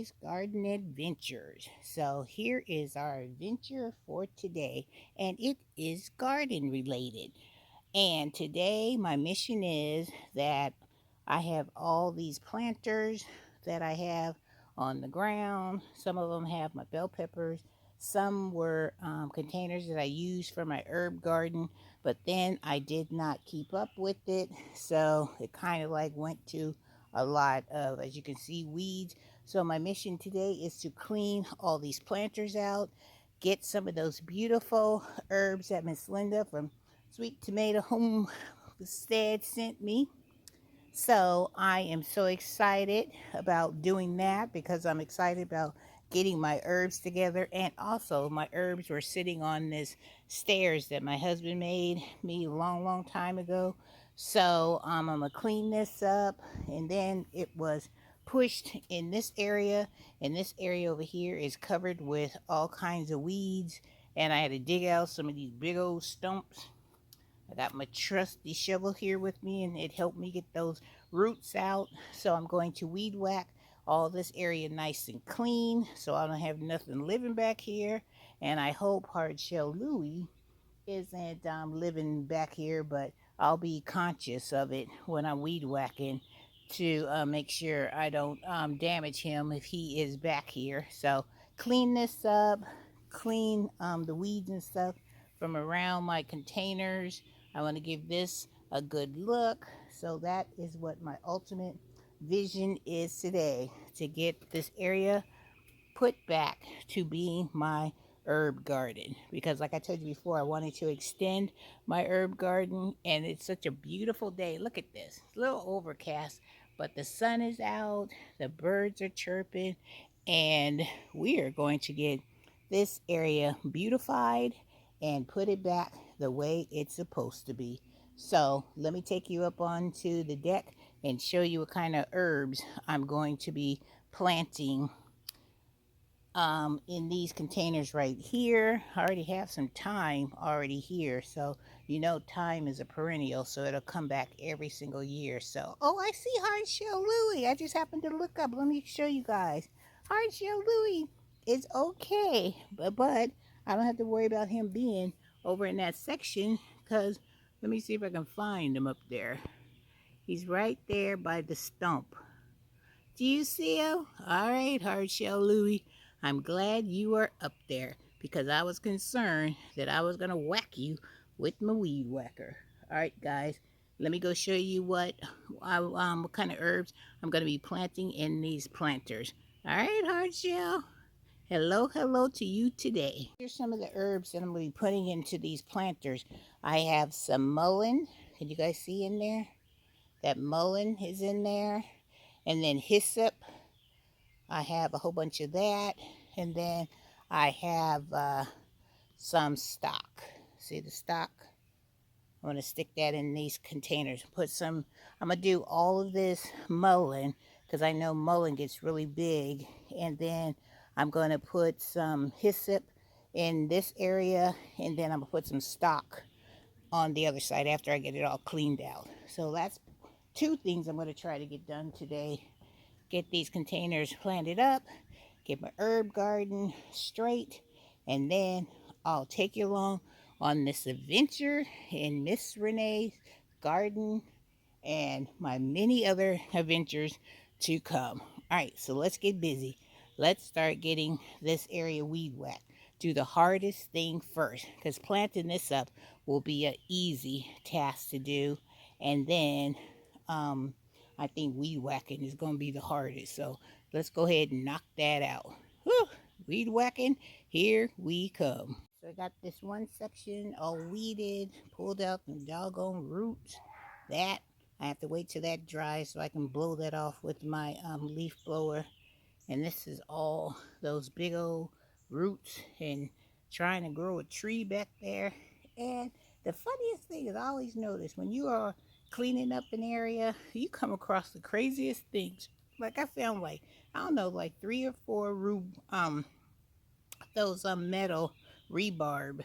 Renee's Garden Adventures. So here is our adventure for today, and it is garden related. And today my mission is that I have all these planters that I have on the ground. Some of them have my bell peppers. Some were containers that I used for my herb garden, but then I did not keep up with it. So it kind of like went to a lot of, as you can see, weeds. So my mission today is to clean all these planters out, get some of those beautiful herbs that Miss Linda from Sweet Tomato Homestead sent me. So I am so excited about doing that because I'm excited about getting my herbs together. And also my herbs were sitting on this stairs that my husband made me a long time ago. So I'm gonna clean this up, and then it was pushed in this area, and this area over here is covered with all kinds of weeds, and I had to dig out some of these big old stumps. I got my trusty shovel here with me, and it helped me get those roots out. So I'm going to weed whack all this area nice and clean so I don't have nothing living back here. And I hope Hardshell Louie isn't living back here, but I'll be conscious of it when I'm weed whacking to make sure I don't damage him if he is back here. So clean this up, clean the weeds and stuff from around my containers. I want to give this a good look. So that is what my ultimate vision is today, to get this area put back to being my herb garden, because like I told you before, I wanted to extend my herb garden, and it's such a beautiful day. Look at this. It's a little overcast, but the sun is out, the birds are chirping, and we are going to get this area beautified and put it back the way it's supposed to be. So let me take you up onto the deck and show you what kind of herbs I'm going to be planting in these containers right here. I already have some thyme already here, so you know thyme is a perennial, so it'll come back every single year. So, oh, I see Hardshell Louie. I just happened to look up. Let me show you guys. Hardshell Louie is okay, but I don't have to worry about him being over in that section, because let me see if I can find him up there. He's right there by the stump. Do you see him? All right, Hardshell Louie. I'm glad you are up there, because I was concerned that I was going to whack you with my weed whacker. All right, guys, let me go show you what kind of herbs I'm going to be planting in these planters. All right, Hardshell. Hello to you today. Here's some of the herbs that I'm going to be putting into these planters. I have some mullein. Can you guys see in there? That mullein is in there. And then hyssop. I have a whole bunch of that. And then I have some stock. See the stock? I'm going to stick that in these containers. Put some, I'm going to do all of this mullein, because I know mullein gets really big. And then I'm going to put some hyssop in this area. And then I'm going to put some stock on the other side after I get it all cleaned out. So that's two things I'm going to try to get done today. Get these containers planted up, get my herb garden straight, and then I'll take you along on this adventure in Miss Renee's garden and my many other adventures to come. All right, so let's get busy. Let's start getting this area weed whacked. Do the hardest thing first, because planting this up will be an easy task to do. And then I think weed whacking is going to be the hardest. So let's go ahead and knock that out. Whew, weed whacking, here we come. So I got this one section all weeded, pulled out the doggone roots. That, I have to wait till that dries so I can blow that off with my leaf blower. And this is all those big old roots and trying to grow a tree back there. And the funniest thing is, I always notice when you are cleaning up an area, you come across the craziest things. Like I found like, I don't know, like 3 or 4 those metal rebarb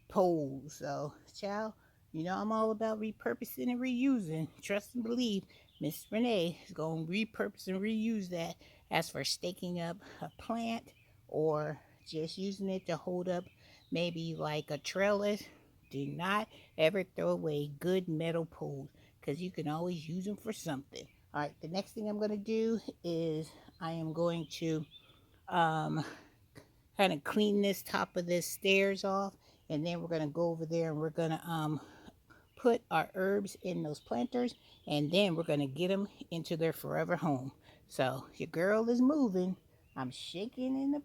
poles. So, child, you know I'm all about repurposing and reusing. Trust and believe, Miss Renee is going to repurpose and reuse that As for staking up a plant or just using it to hold up maybe like a trellis, do not ever throw away good metal poles because you can always use them for something. All right, the next thing I'm going to do is I am going to um, kind of clean this top of this stairs off, and then we're going to go over there and we're going to put our herbs in those planters, and then we're going to get them into their forever home. So your girl is moving. I'm shaking in the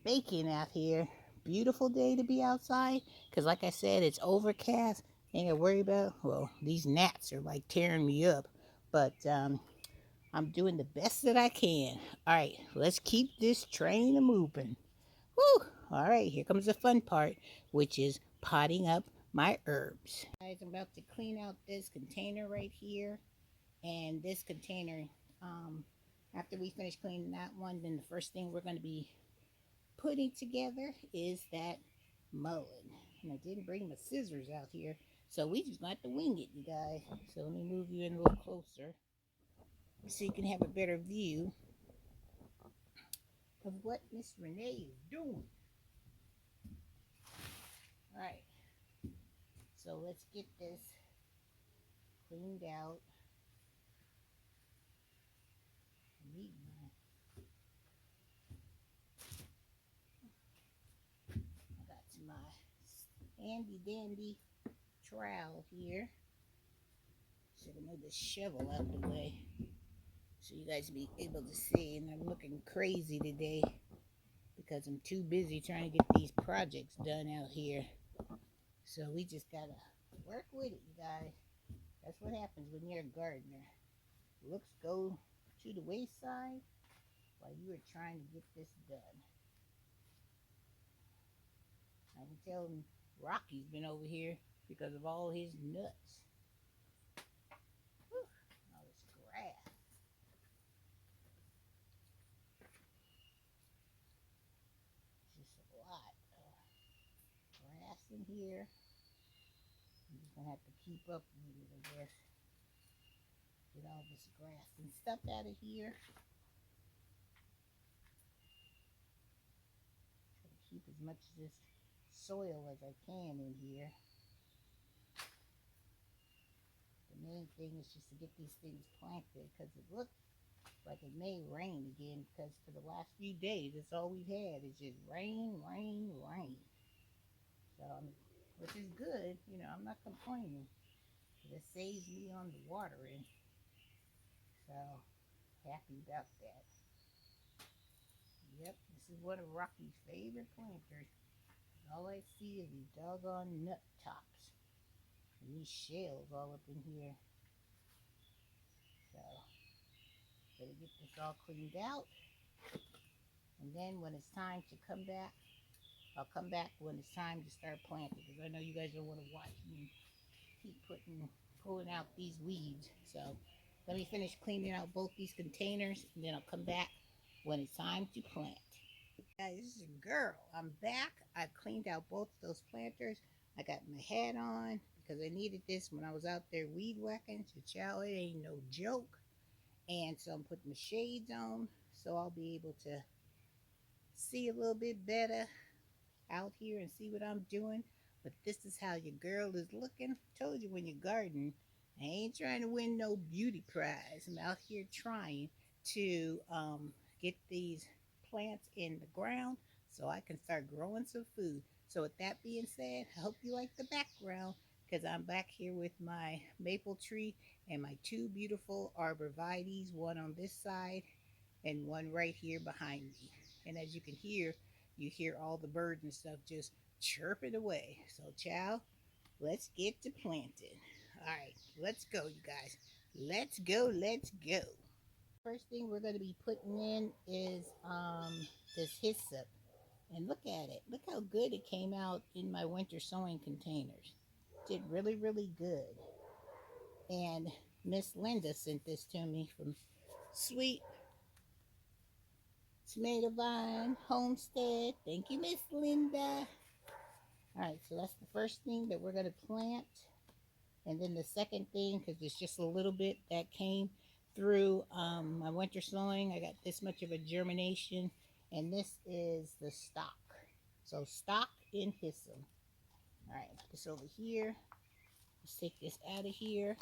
baking out here. Beautiful day to be outside because like I said, it's overcast. Ain't gotta worry about, well, these gnats are like tearing me up, but I'm doing the best that I can. All right, let's keep this train a moving. Woo! All right, here comes the fun part, which is potting up my herbs. Guys, I'm about to clean out this container right here. And this container, um, after we finish cleaning that one, then the first thing we're going to be putting together is that mullein. And I didn't bring my scissors out here, so we just got to wing it, you guys. So let me move you in a little closer so you can have a better view of what Miss Renee is doing. All right, so let's get this cleaned out. I got my handy dandy trowel here. Should have moved the shovel out the way so you guys be able to see. And I'm looking crazy today because I'm too busy trying to get these projects done out here. So we just gotta work with it, you guys. That's what happens when you're a gardener. Looks go to the wayside while you are trying to get this done. I can tell Rocky's been over here because of all his nuts. Whew, all this grass. Just a lot of grass in here. I'm just gonna have to keep up with it, I guess. Get all this grass and stuff out of here. Try to keep as much of this soil as I can in here. The main thing is just to get these things planted because it looks like it may rain again because for the last few days that's all we've had is just rain, rain, rain. So, which is good, you know, I'm not complaining. It saves me on the watering. So, happy about that. Yep, this is one of Rocky's favorite planters. All I see is these doggone nut tops. And these shells all up in here. So, better get this all cleaned out. And then when it's time to come back, I'll come back when it's time to start planting. Because I know you guys don't want to watch me keep pulling out these weeds. So, let me finish cleaning out both these containers. And then I'll come back when it's time to plant. Guys, this is a girl. I'm back. I cleaned out both of those planters. I got my hat on because I needed this when I was out there weed whacking. So, child, it ain't no joke. And so I'm putting my shades on so I'll be able to see a little bit better out here and see what I'm doing. But this is how your girl is looking. I told you when you garden, I ain't trying to win no beauty prize. I'm out here trying to get these plants in the ground so I can start growing some food. So with that being said, I hope you like the background because I'm back here with my maple tree and my two beautiful arborvitaes, one on this side and one right here behind me. And as you can hear, you hear all the birds and stuff just chirping away. So, child, let's get to planting. All right, let's go, you guys. Let's go, let's go. First thing we're going to be putting in is this hyssop. And look at it. Look how good it came out in my winter sowing containers. Did really, really good. And Miss Linda sent this to me from Sweet Tomato Vine Homestead. Thank you, Miss Linda. All right, so that's the first thing that we're going to plant. And then the second thing, because it's just a little bit that came through my winter sowing. I got this much of a germination, and this is the stock. So stock in hyssop. All right, put this over here. Let's take this out of here.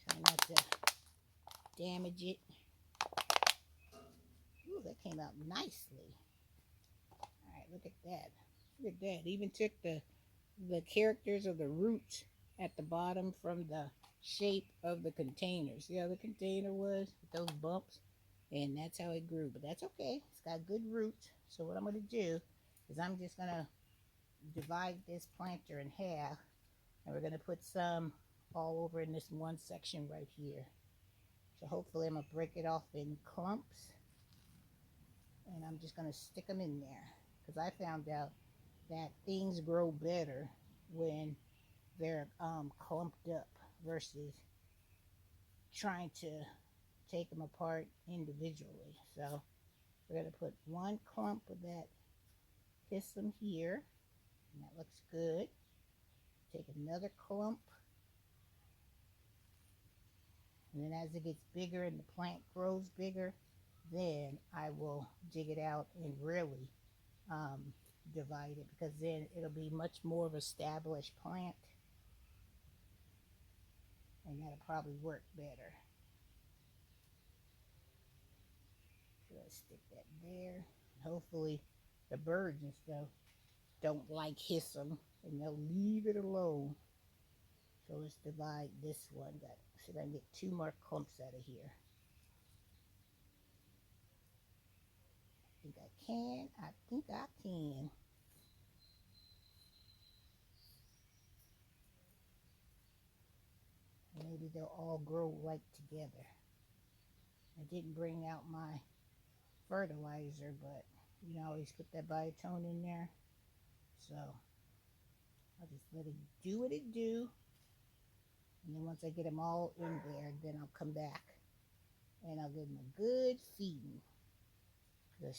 Try not to damage it. Ooh, that came out nicely. All right, look at that. Look at that. Even took the characters of the roots at the bottom from the shape of the container. See how the container was with those bumps? And that's how it grew. But that's okay. It's got good roots. So what I'm going to do is I'm just going to divide this planter in half. And we're going to put some all over in this one section right here. So hopefully I'm going to break it off in clumps. And I'm just going to stick them in there. Because I found out that things grow better when they're clumped up versus trying to take them apart individually. So we're going to put one clump of that hyssop here, and that looks good. Take another clump, and then as it gets bigger and the plant grows bigger, then I will dig it out and really divide it, because then it'll be much more of an established plant, and that'll probably work better. So let's stick that there. Hopefully the birds and stuff don't like hyssop and they'll leave it alone. So let's divide this one. See if I can get 2 more clumps out of here. I think I can. I think I can. Maybe they'll all grow right together. I didn't bring out my fertilizer, but you know, I always put that biotone in there. So I'll just let it do what it do. And then once I get them all in there, then I'll come back and I'll give them a good feeding. I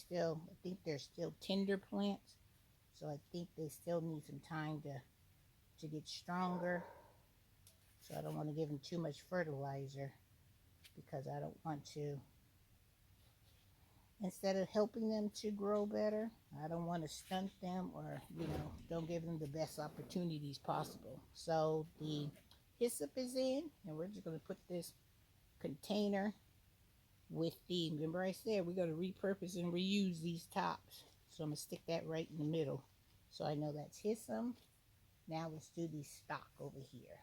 think they're still tender plants, so I think they still need some time to get stronger. So I don't want to give them too much fertilizer, because I don't want to, instead of helping them to grow better, I don't want to stunt them or, don't give them the best opportunities possible. So the hyssop is in, and we're just going to put this container with remember I said we're going to repurpose and reuse these tops. So I'm going to stick that right in the middle. So I know that's hyssop. Now let's do the stock over here.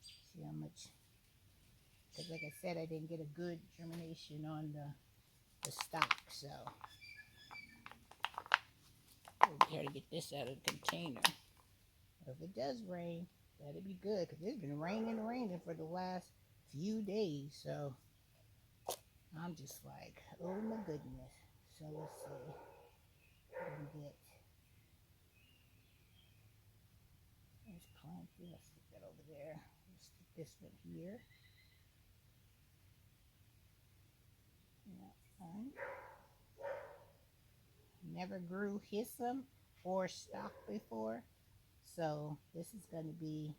See how much, because like I said, I didn't get a good germination on the stock. So we'll try to get this out of the container. If it does rain, that'd be good, because it's been raining for the last few days. So I'm just like, oh my goodness. So let's see. We're gonna get, let's plant this. Stick that over there. Let's stick this one here. Yeah, fine. Never grew hyssop or stock before, so this is going to be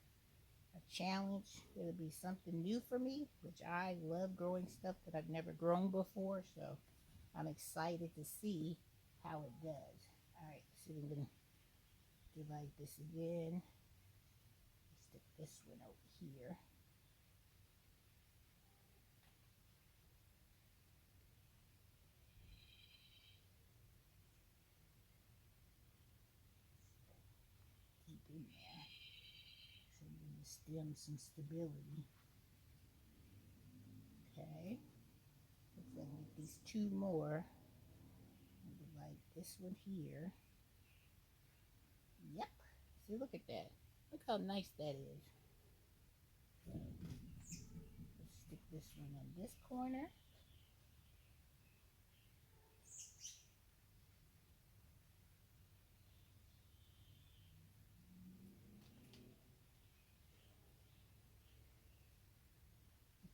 a challenge. It'll be something new for me, which I love growing stuff that I've never grown before. So I'm excited to see how it does. All right, so I'm going to divide this again. Stick this one over here. Deep in there. So I'm going to stem some stability. Okay. Looks like I get these 2 more. I'll divide this one here. Yep. See, look at that. Look how nice that is. Let's stick this one in this corner.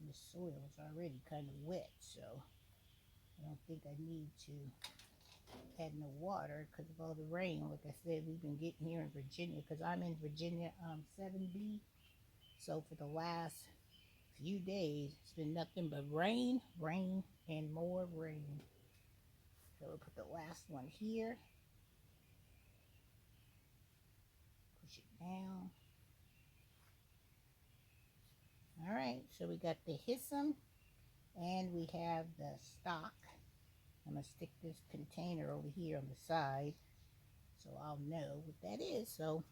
The soil is already kind of wet, so I don't think I need to had no water because of all the rain. Like I said, we've been getting here in Virginia because I'm in Virginia 7B. So for the last few days, it's been nothing but rain, rain, and more rain. So we'll put the last one here. Push it down. All right, so we got the hyssum and we have the stock. I'm going to stick this container over here on the side so I'll know what that is. So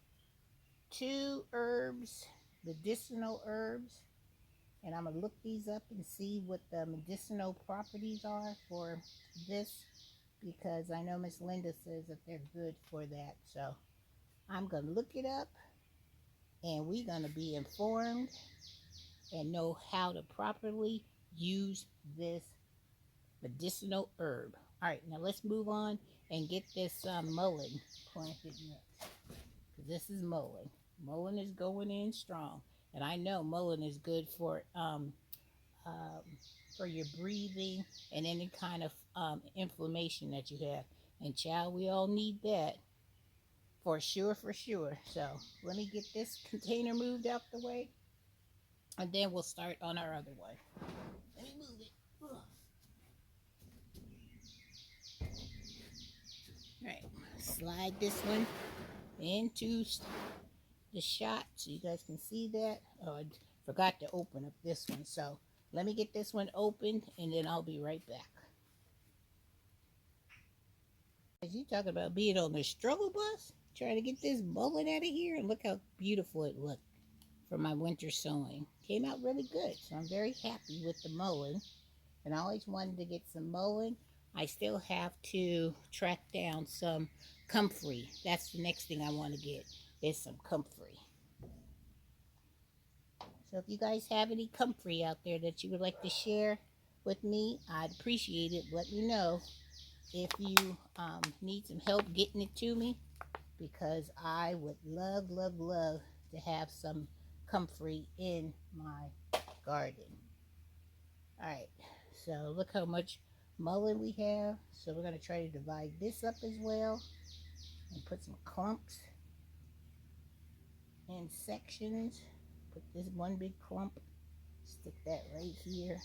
2 herbs, medicinal herbs, and I'm going to look these up and see what the medicinal properties are for this, because I know Miss Linda says that they're good for that. So I'm going to look it up and we're going to be informed and know how to properly use this medicinal herb. All right, now let's move on and get this mullein planted next. This is mullein. Mullein is going in strong, and I know mullein is good for your breathing and any kind of inflammation that you have. And child, we all need that for sure, for sure. So let me get this container moved out the way, and then we'll start on our other one. Let me move it. Ugh. All right, slide this one into the shot so you guys can see that. Oh, I forgot to open up this one, so let me get this one open and then I'll be right back. You talking about being on the struggle bus trying to get this mullein out of here, and look how beautiful it looked for my winter sowing. Came out really good, so I'm very happy with the mullein, and I always wanted to get some mullein. I still have to track down some comfrey. That's the next thing I want to get, is some comfrey. So if you guys have any comfrey out there that you would like to share with me, I'd appreciate it. Let me know if you need some help getting it to me, because I would love, love, love to have some comfrey in my garden. All right, so look how much mullein we have. So we're going to try to divide this up as well and put some clumps in sections. Put this one big clump, stick that right here.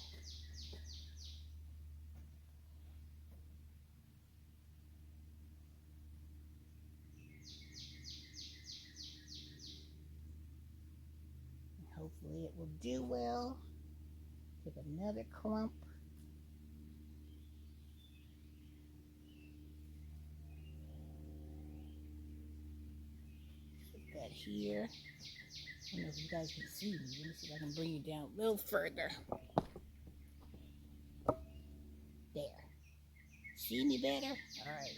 Hopefully it will do well. Take another clump. Put that here. I don't know if you guys can see me. Let me see if I can bring you down a little further. There. See me better? Alright.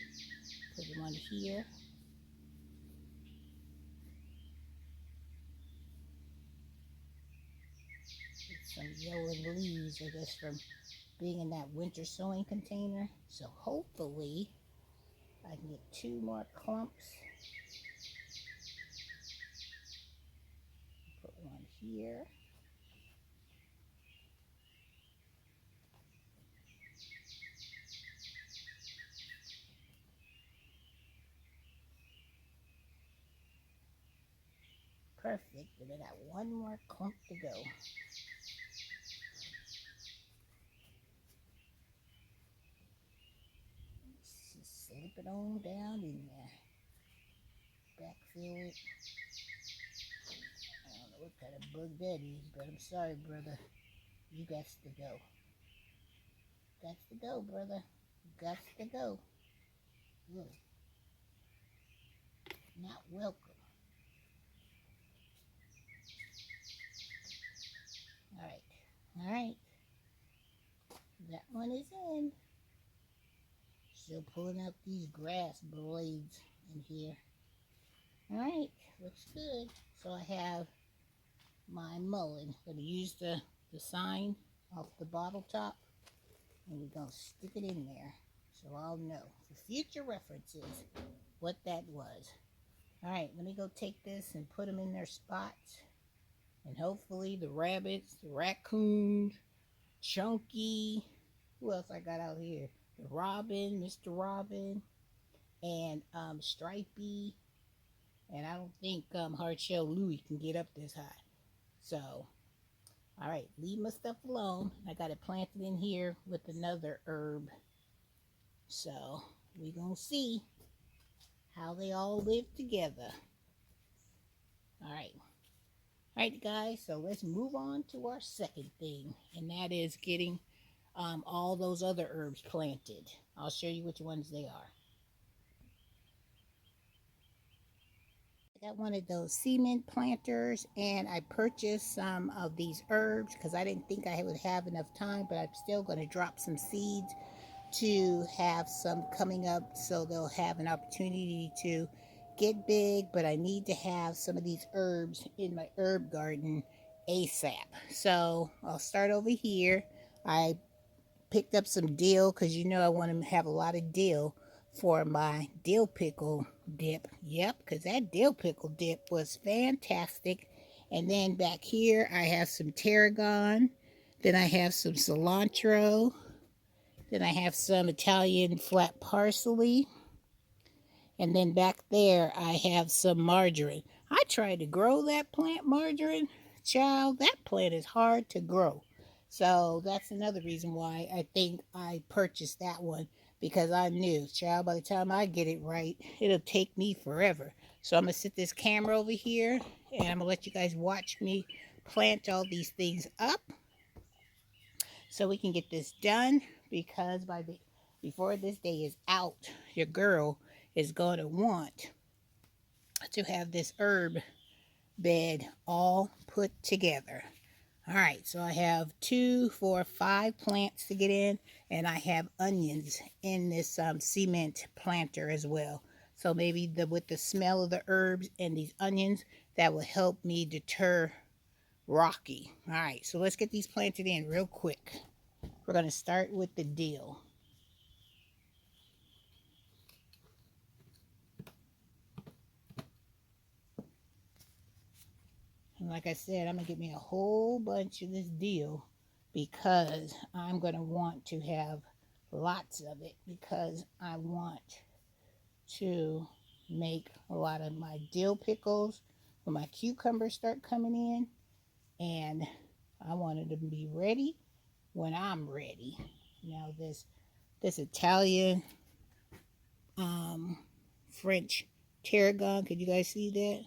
Put them on here. Some yellow leaves, I guess, from being in that winter sowing container. So hopefully I can get 2 more clumps. Put one here. Perfect. And I got 1 more clump to go. Just slip it on down in there. Backfill it. I don't know what kind of bug that is, but I'm sorry, brother. You got to go. Got to go, brother. Got to go. Look. Not welcome. All right. That one is in. Still pulling out these grass blades in here. All right, looks good. So I have my mullein. I'm going to use the sign off the bottle top, and we're going to stick it in there so I'll know for future references what that was. All right, let me go take this and put them in their spots, and hopefully the rabbits, the raccoons, Chunky, who else I got out here? Robin, Mr. Robin, and Stripey, and I don't think Hardshell Louie can get up this high. So, all right, leave my stuff alone. I got it planted in here with another herb. So, we gonna see how they all live together. All right. All right, guys, so let's move on to our second thing, and that is getting all those other herbs planted. I'll show you which ones they are. I got one of those cement planters, and I purchased some of these herbs because I didn't think I would have enough time, but I'm still going to drop some seeds to have some coming up so they'll have an opportunity to get big. But I need to have some of these herbs in my herb garden ASAP. So I'll start over here. I picked up some dill because you know I want to have a lot of dill for my dill pickle dip. Yep, because that dill pickle dip was fantastic. And then back here I have some tarragon. Then I have some cilantro. Then I have some Italian flat parsley. And then back there, I have some marjoram. I tried to grow that plant, marjoram. Child, that plant is hard to grow. So that's another reason why I think I purchased that one because I knew, child, by the time I get it right, it'll take me forever. So I'm going to set this camera over here and I'm going to let you guys watch me plant all these things up so we can get this done because before this day is out, your girl is going to want to have this herb bed all put together. All right, so I have 2, 4, 5 plants to get in, and I have onions in this cement planter as well. So maybe with the smell of the herbs and these onions, that will help me deter Rocky. All right, so let's get these planted in real quick. We're going to start with the dill. And like I said, I'm going to get me a whole bunch of this dill because I'm going to want to have lots of it because I want to make a lot of my dill pickles when my cucumbers start coming in. And I wanted to be ready when I'm ready. Now this Italian French tarragon, could you guys see that?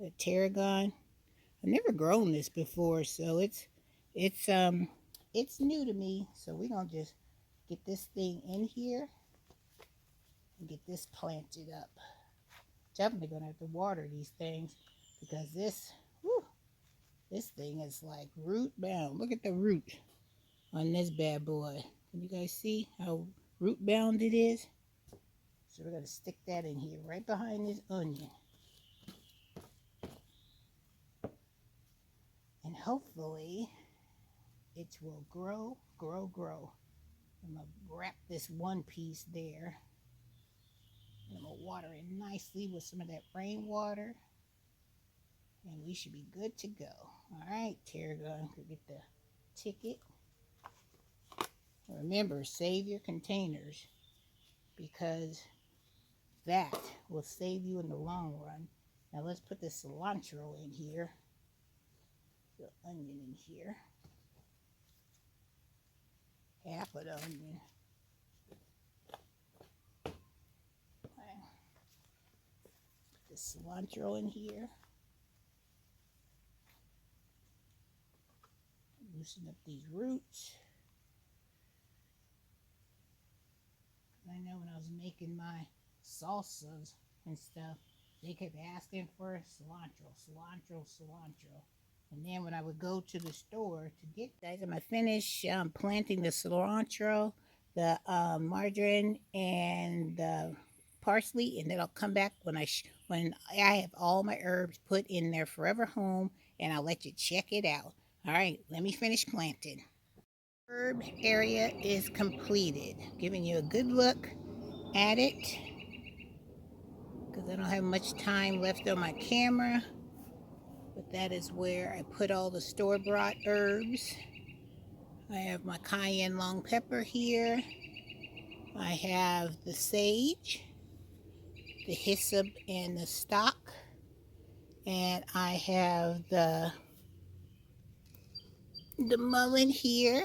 The tarragon. I've never grown this before, so it's new to me. So we're gonna just get this thing in here and get this planted up. Definitely gonna have to water these things because this thing is like root bound. Look at the root on this bad boy. Can you guys see how root bound it is? So we're gonna stick that in here right behind this onion. And hopefully it will grow. I'm gonna wrap this one piece there. And I'm gonna water it nicely with some of that rainwater. And we should be good to go. All right, tarragon, go get the ticket. Remember, save your containers because that will save you in the long run. Now let's put the cilantro in here. The onion in here. Half of the onion. Okay. Put the cilantro in here. Loosen up these roots. I know when I was making my salsas and stuff, they kept asking for cilantro. And then when I would go to the store to get guys, I'm gonna finish planting the cilantro, the margarine, and the parsley, and then I'll come back when I have all my herbs put in their forever home, and I'll let you check it out. All right, let me finish planting. Herb area is completed. Giving you a good look at it because I don't have much time left on my camera. But that is where I put all the store-bought herbs. I have my cayenne long pepper here. I have the sage, the hyssop and the stock. And I have the mullein here.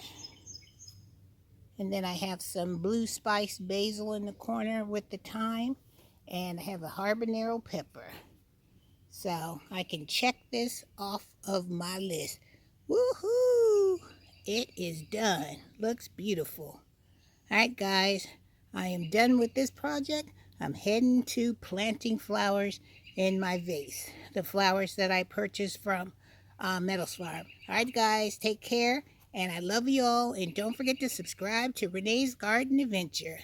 And then I have some blue spice basil in the corner with the thyme. And I have a habanero pepper. So I can check this off of my list. Woohoo! It is done. Looks beautiful. Alright guys, I am done with this project. I'm heading to planting flowers in my vase. The flowers that I purchased from Metals Farm. Alright guys, take care. And I love you all. And don't forget to subscribe to Renee's Garden Adventure.